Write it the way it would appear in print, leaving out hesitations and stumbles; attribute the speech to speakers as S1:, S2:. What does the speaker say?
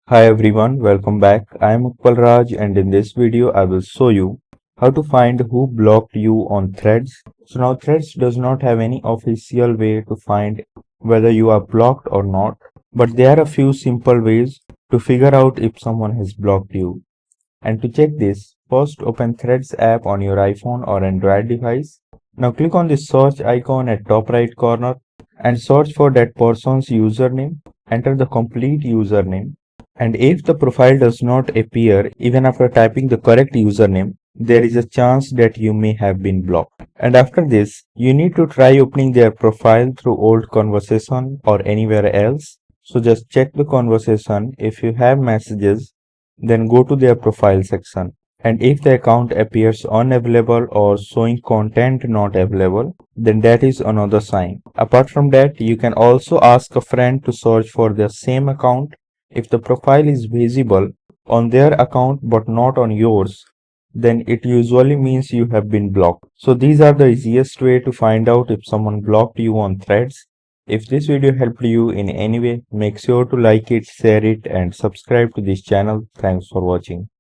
S1: Hi everyone, welcome back. I am Ukpal Raj and in this video I will show you how to find who blocked you on Threads. So now Threads does not have any official way to find whether you are blocked or not, but there are a few simple ways to figure out if someone has blocked you. And to check this, first open Threads app on your iPhone or Android device. Now click on the search icon at top right corner and search for that person's username. Enter the complete username. And if the profile does not appear even after typing the correct username, there is a chance that you may have been blocked. And after this, you need to try opening their profile through old conversation or anywhere else. So just check the conversation. If you have messages, then go to their profile section. And if the account appears unavailable or showing content not available, then that is another sign. Apart from that, you can also ask a friend to search for the same account. If the profile is visible on their account but not on yours, then it usually means you have been blocked. So these are the easiest way to find out if someone blocked you on Threads. If this video helped you in any way, make sure to like it, share it and subscribe to this channel. Thanks for watching.